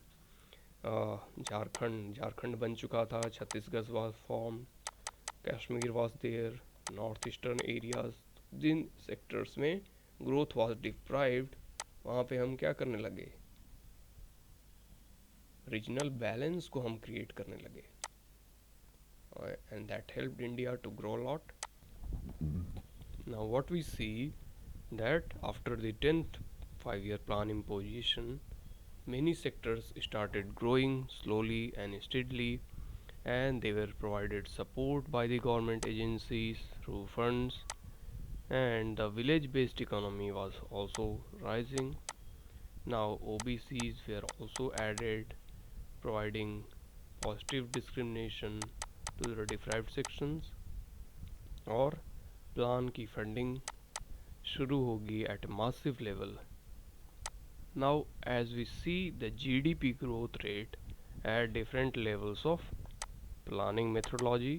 Speaker 1: Jharkhand बन चुका था, Chhattisgarh was form, Kashmir was there, north eastern areas, जिन sectors में ग्रोथ वाज डिप्राइव्ड वहाँ पे हम क्या करने लगे? रीजनल बैलेंस को हम क्रिएट करने लगे, and that helped India to grow lot. Now what we see that after the 10th 5-year plan imposition, many sectors started growing slowly and steadily, and they were provided support by the government agencies through funds, and the village based economy was also rising. Now OBCs were also added, providing positive discrimination to the deprived sections, और plan की funding शुरू होगी at a massive level. Now as we see the GDP growth rate at different levels of planning methodology,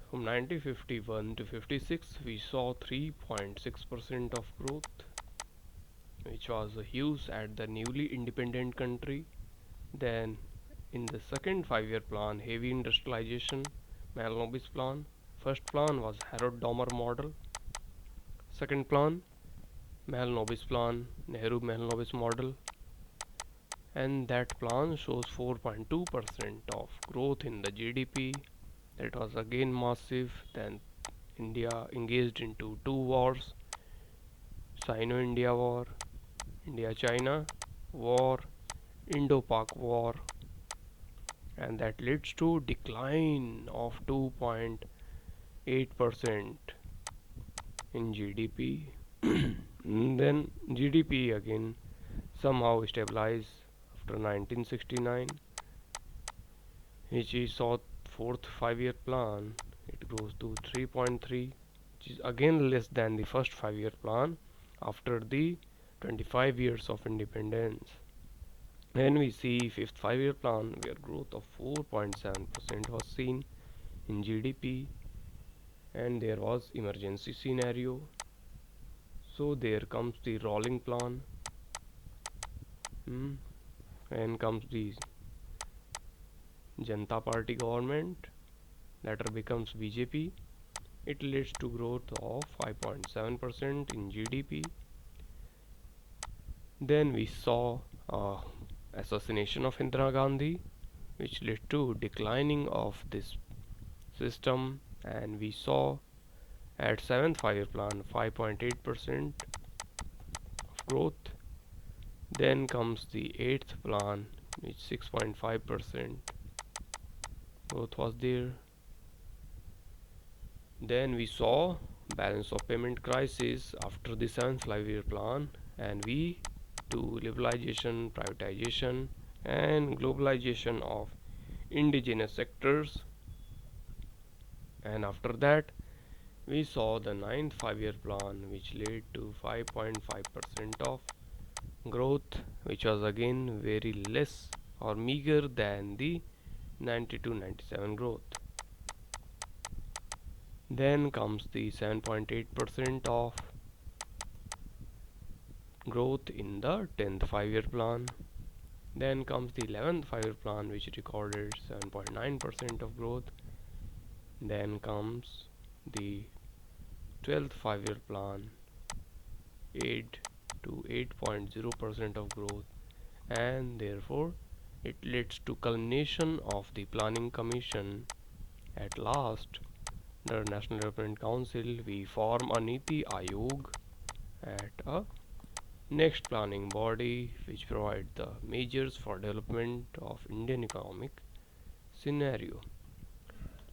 Speaker 1: from 1951 to 56 we saw 3.6% of growth, which was huge at the newly independent country. Then in the second 5-year plan, heavy industrialization, Malnobis plan. First plan was Harold Domer model. Second plan, Malnobis plan, Nehru-Malnobis model, and that plan shows 4.2% of growth in the GDP. That was again massive. Then India engaged into two wars: Sino-India War, India-China War, Indo-Pak War, and that leads to decline of 2.8% in GDP. Then GDP again somehow stabilized after 1969, which is saw fourth 5-year plan. It grows to 3.3, which is again less than the first 5-year plan after the 25 years of independence. Then we see fifth 5-year plan, where growth of 4.7% was seen in GDP, and there was emergency scenario. So there comes the rolling plan, and comes the Janata Party government, later becomes BJP, It leads to growth of 5.7% in GDP. Then we saw assassination of Indira Gandhi, which led to declining of this system, and we saw at 7th 5-year plan 5.8% of growth. Then comes the 8th plan, which 6.5% growth was there. Then we saw balance of payment crisis after the 7th 5-year plan, and we do liberalization, privatization, and globalization of indigenous sectors. And after that, we saw the 9th 5-year plan, which led to 5.5% of growth, which was again very less or meager than the 92-97 growth. Then comes the 7.8% of growth in the 10th 5-year plan. Then comes the 11th 5-year plan, which recorded 7.9% of growth. Then comes the 12th 5-year plan, 8 to 8.0% of growth, and therefore it leads to culmination of the planning commission. At last, the National Development Council, we form a Niti Ayog at a next planning body which provide the measures for development of Indian economic scenario.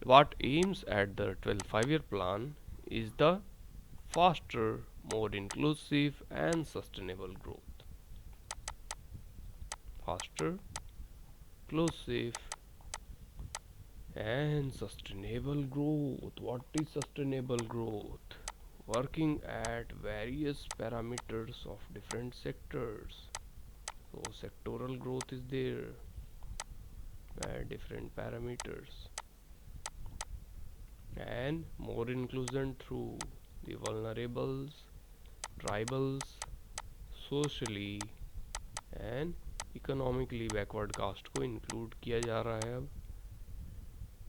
Speaker 1: What aims at the 12th 5-year plan is the faster, more inclusive and sustainable growth. Faster, inclusive and sustainable growth. What is sustainable growth? Working at various parameters of different sectors. So sectoral growth is there at different parameters, and more inclusion through the vulnerables, tribals, socially and economically backward caste को include किया जा रहा है अब.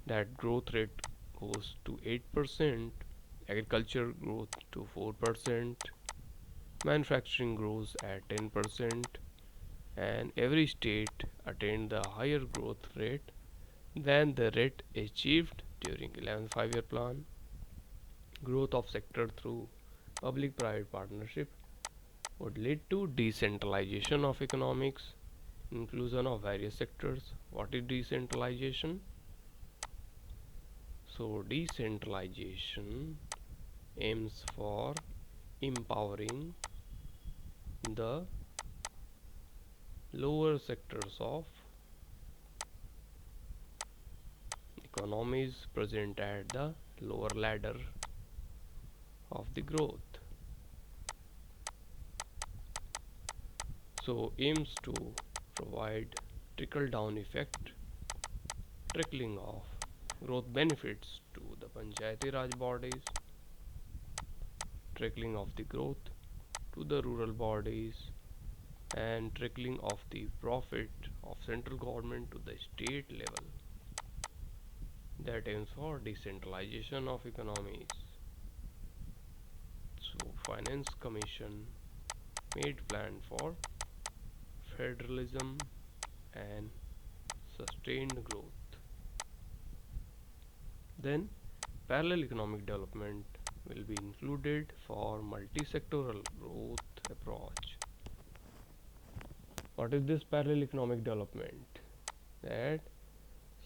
Speaker 1: That growth rate goes to 8%, agriculture growth to 4%, manufacturing grows at 10%, and every state attained the higher growth rate than the rate achieved during 11th 5-year plan. Growth of sector through public-private partnership would lead to decentralization of economics, inclusion of various sectors. What is decentralization? So decentralization aims for empowering the lower sectors of economies present at the lower ladder of the growth. So aims to provide trickle down effect, trickling of growth benefits to the Panchayati Raj bodies, trickling of the growth to the rural bodies, and trickling of the profit of central government to the state level. That aims for decentralization of economies. So Finance Commission made plan for federalism and sustained growth. Then parallel economic development will be included for multi-sectoral growth approach. What is this parallel economic development? That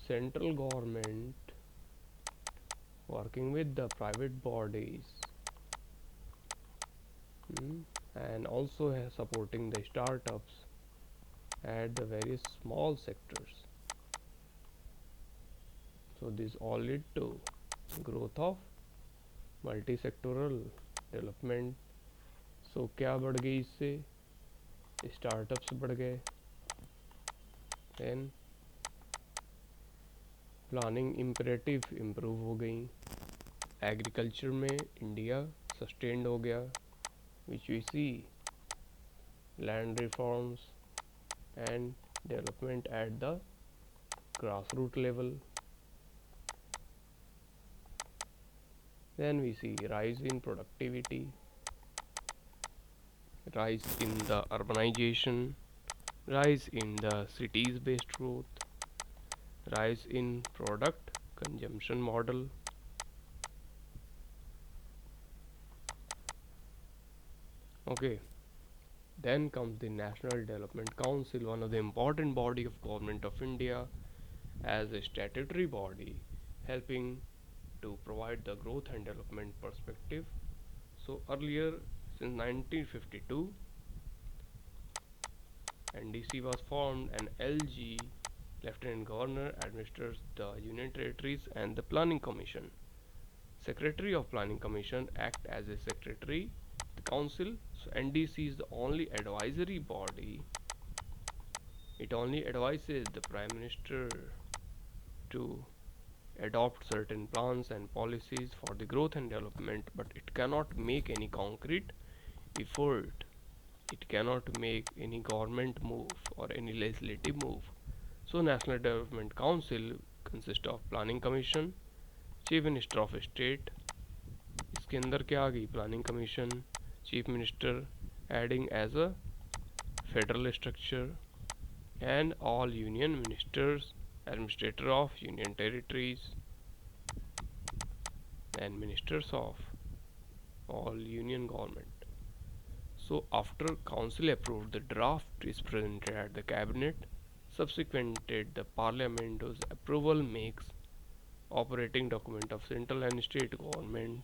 Speaker 1: central government working with the private bodies and also supporting the startups at the various small sectors. So this all lead to growth of multi-sectoral development. So क्या बढ़ गई इससे? Startups बढ़ गए, then planning imperative improve हो गई, agriculture में India sustained हो गया, which we see land reforms and development at the grassroots level. Then we see rise in productivity, rise in the urbanization, rise in the cities based growth, rise in product consumption model. Okay, then comes the National Development Council, one of the important body of government of India as a statutory body helping to provide the growth and development perspective. So earlier, since 1952, NDC was formed and LG, Lieutenant Governor, administers the Union Territories and the Planning Commission. Secretary of Planning Commission act as a secretary the council. So NDC is the only advisory body. It only advises the Prime Minister to adopt certain plans and policies for the growth and development, but it cannot make any concrete effort. It cannot make any government move or any legislative move. So National Development Council consists of Planning Commission, Chief Minister of State, इसके अंदर क्या आ गई planning commission chief minister adding as a federal structure and all union ministers, administrator of union territories, and ministers of all union government. So after council approved, the draft is presented at the cabinet. Subsequently, the parliament's approval makes operating document of central and state government.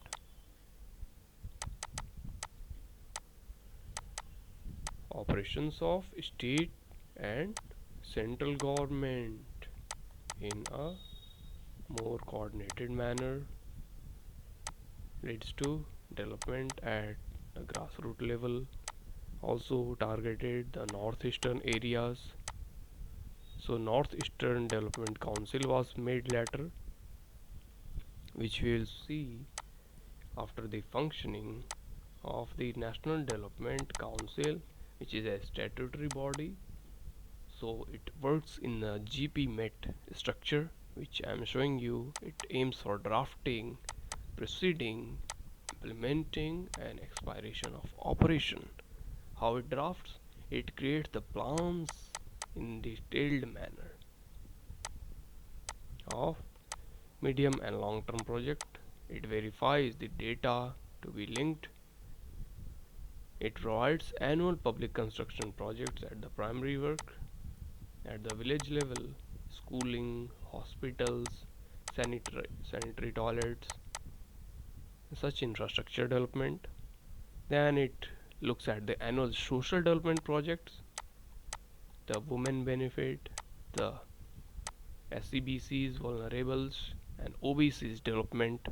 Speaker 1: Operations of state and central government in a more coordinated manner leads to development at the grassroots level. Also targeted the northeastern areas. So Northeastern Development Council was made later, which we will see after the functioning of the National Development Council, which is a statutory body. So it works in a GP-MET structure, which I am showing you. It aims for drafting, proceeding, implementing, and expiration of operation. How it drafts? It creates the plans in detailed manner of medium and long term project. It verifies the data to be linked. It provides annual public construction projects at the primary work, at the village level, schooling, hospitals, sanitary toilets, such infrastructure development. Then it looks at the annual social development projects, the women benefit, the SCBCs, vulnerables, and OBCs development.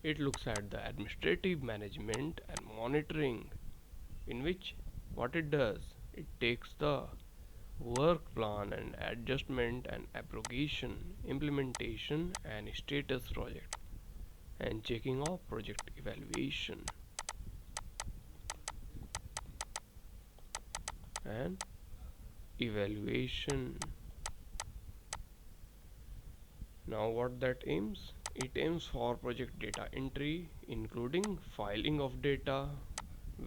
Speaker 1: It looks at the administrative management and monitoring, in which what it does, it takes the work plan and adjustment and abrogation, implementation and status project, and checking of project evaluation and evaluation. Now what that aims? It aims for project data entry, including filing of data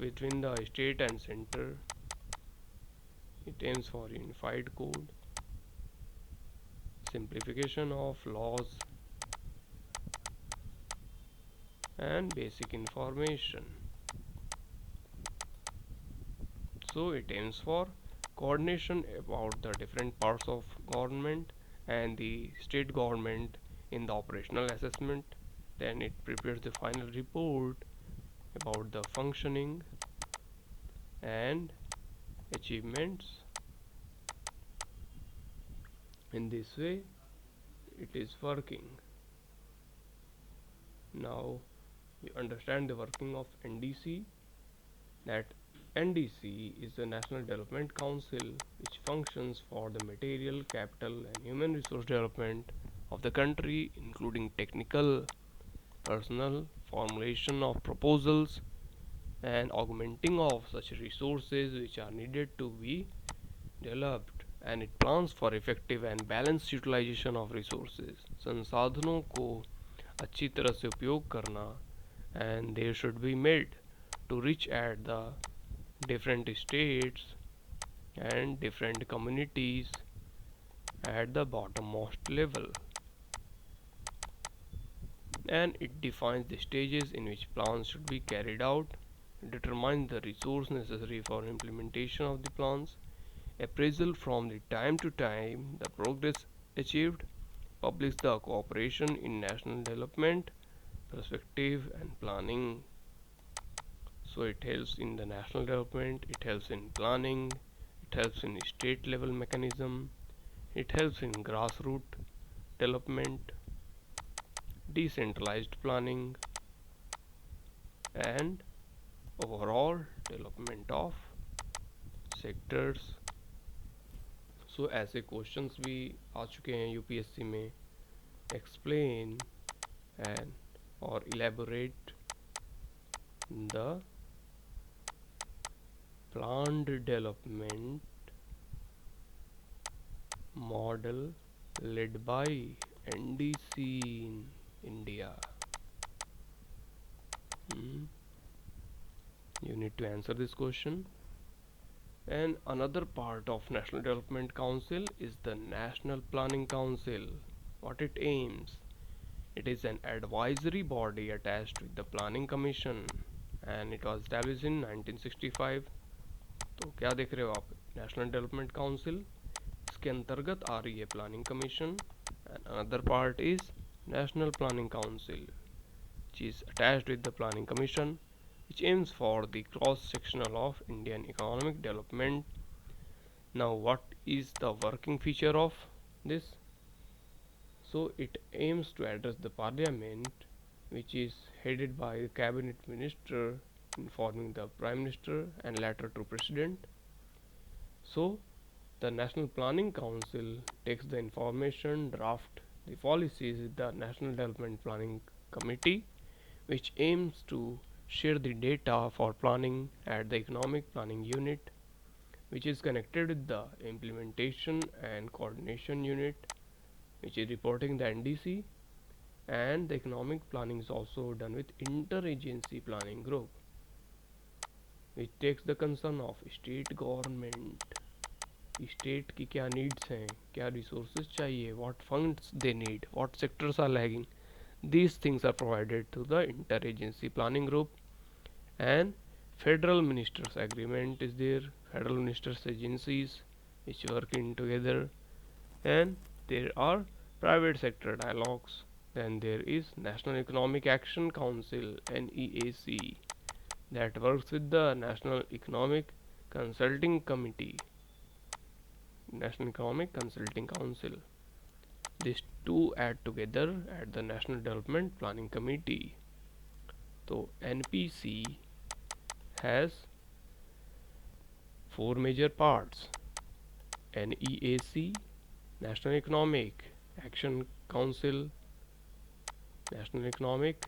Speaker 1: between the state and center. It aims for unified code, simplification of laws, and basic information. So it aims for coordination about the different parts of government and the state government in the operational assessment. Then it prepares the final report about the functioning and achievements. In this way it is working. Now you understand the working of NDC, that NDC is the National Development Council, which functions for the material, capital, and human resource development of the country, including technical, personnel, formulation of proposals, and augmenting of such resources which are needed to be developed and it plans for effective and balanced utilization of resources. संसाधनों को अच्छी तरह से उपयोग करना, and they should be made to reach at the different states and different communities at the bottommost level, and it defines the stages in which plans should be carried out, determines the resource necessary for implementation of the plans, appraisal from the time to time the progress achieved, publish the cooperation in national development, perspective and planning. So it helps in the national development, it helps in planning, it helps in state level mechanism, it helps in grassroots development, decentralized planning, and overall development of sectors. So ऐसे questions भी आ चुके हैं UPSC में. Explain and or elaborate the planned development model led by NDC in India. You need to answer this question. And another part of National Development Council is the National Planning Council. What it aims? It is an advisory body attached with the Planning Commission, and it was established in 1965. तो क्या देख रहे हो आप? National development council, इसके अंतर्गत आ रही है planning commission, and another part is national planning council which is attached with the planning commission, which aims for the cross sectional of Indian economic development. Now what is the working feature of this? So it aims to address the parliament, which is headed by the cabinet minister informing the prime minister and later to president. So the national planning council takes the information, draft the policies with the national development planning committee, which aims to share the data for planning at the economic planning unit, which is connected with the implementation and coordination unit, which is reporting the NDC, and the economic planning is also done with interagency planning group, which takes the concern of state government. State की क्या needs हैं, क्या resources चाहिए, what funds they need, what sectors are lagging. These things are provided to the interagency planning group, and federal ministers agreement is there, federal ministers agencies which work in together, and there are private sector dialogues. Then there is National Economic Action Council, NEAC, that works with the National Economic Consulting Committee, National Economic Consulting Council. These two add together at the National Development Planning Committee. So NPC has four major parts: NEAC, National Economic Action Council, National Economic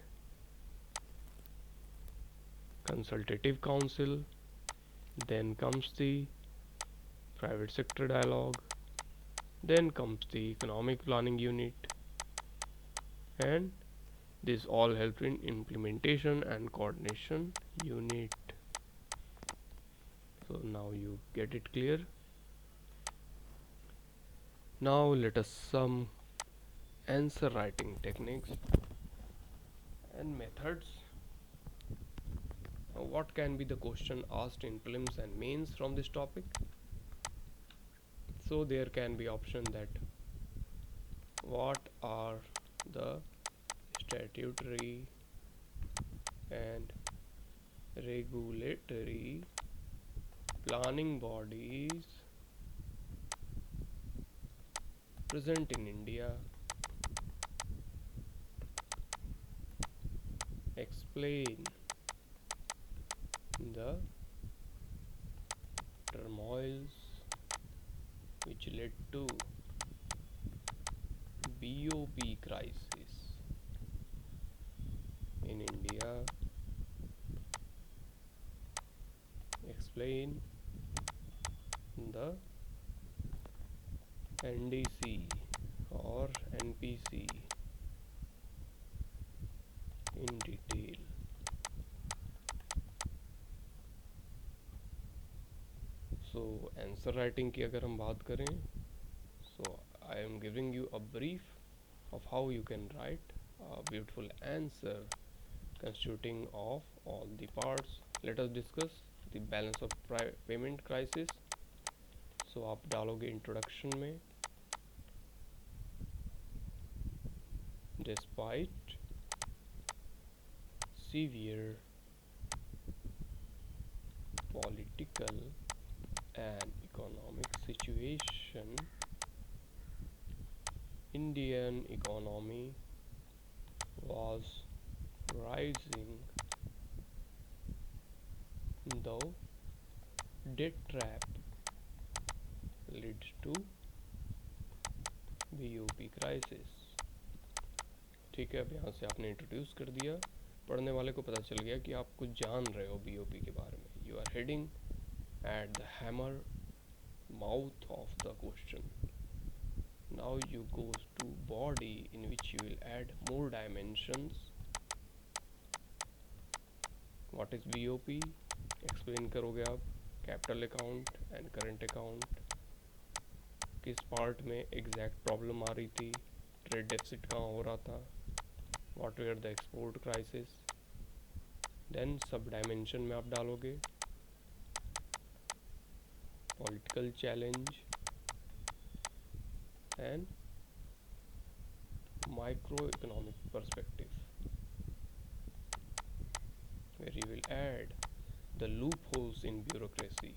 Speaker 1: Consultative Council, then comes the private sector dialogue, then comes the economic planning unit, and this all help in implementation and coordination unit. So now you get it clear. Now let us some answer writing techniques and methods. What can be the question asked in prelims and mains from this topic? So there can be option that what are the statutory and regulatory planning bodies present in India? Explain the turmoils which led to BOP crisis in India. Explain the NDC or NPC in detail. So answer writing की अगर हम बात करें, so I am giving you a brief of how you can write a beautiful answer constituting of all the parts. Let us discuss the balance of payment crisis. So आप डालोगे introduction में, despite severe political and economic situation, Indian economy was rising, though debt trap led to BOP crisis. ठीक है, अब यहाँ से आपने introduce कर दिया, पढ़ने वाले को पता चल गया कि आप कुछ जान रहे हो BOP के बारे में. You are heading at the hammer mouth of the question. Now you goes to body, in which you will add more dimensions. What is BOP? Explain करोगे आप. Capital account and current account, किस part में exact problem आ रही थी, trade deficit कहाँ हो रहा था, what were the export crisis. Then सब डायमेंशन में आप डालोगे political challenge and microeconomic perspective, where you will add the loopholes in bureaucracy,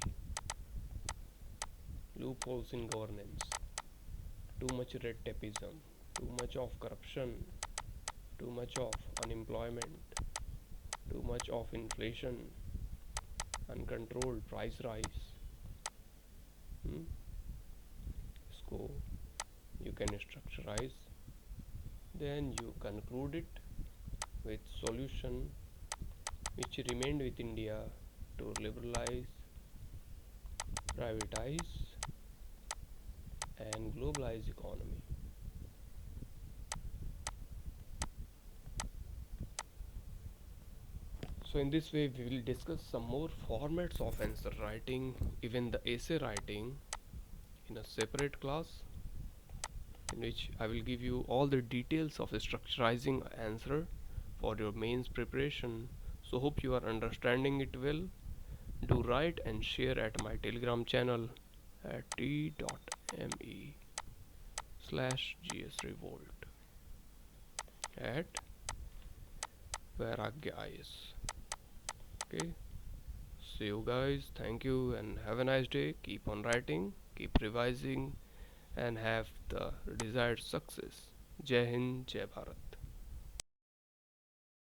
Speaker 1: loopholes in governance, too much red tapeism, too much of corruption, too much of unemployment, too much of inflation, uncontrolled price rise. इसको you can structurize, then you conclude it with solution which remained with India to liberalize, privatize and globalize economy. So in this way we will discuss some more formats of answer writing, even the essay writing, in a separate class, in which I will give you all the details of structurizing answer for your mains preparation. So hope you are understanding it well. Do write and share at my Telegram channel at t.me/gsrevolt at Vairagya IS. Okay. See you guys. Thank you and have a nice day. Keep on writing, keep revising, and have the desired success. Jai Hind, Jai Bharat.